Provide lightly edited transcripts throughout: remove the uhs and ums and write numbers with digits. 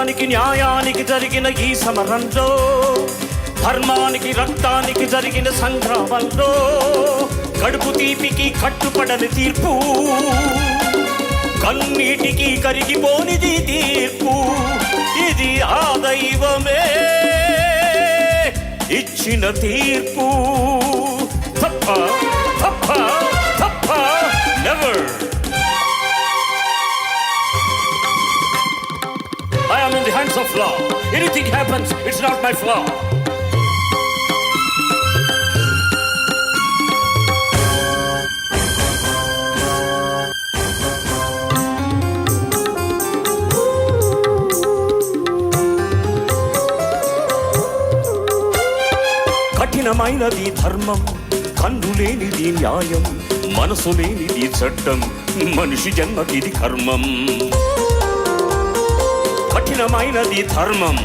సత్యానికి న్యాయానికి జరిగిన ఈ సమరంలో, ధర్మానికి రక్తానికి జరిగిన సంగ్రామంలో, కడుపు తీపికి కట్టుపడని తీర్పు, కన్నీటికి కరిగిపోనిది తీర్పు. ఇది ఆ దైవమే ఇచ్చిన తీర్పు. తప్ప తప్ప తప్ప never. I am in the hands of law. Anything happens, it's not my flaw. కఠినమైనది ధర్మం, కన్ను లేనిది న్యాయం, మనసు లేనిది చట్టం, మనిషి జన్మకిది కర్మం. కఠినమైనది ధర్మం,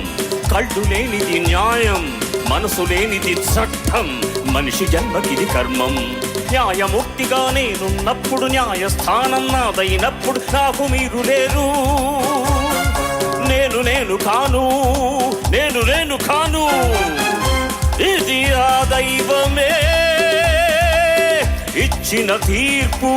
కళ్ళు లేనిది న్యాయం, మనసు లేనిది చట్టం, మనిషి జన్మకిది కర్మం. న్యాయమూర్తిగా నేనున్నప్పుడు, న్యాయస్థానం నాదైనప్పుడు నాకు మీరు లేరు. నేను కాను, నేను కాను. ఇది ఆ దైవమే ఇచ్చిన తీర్పు.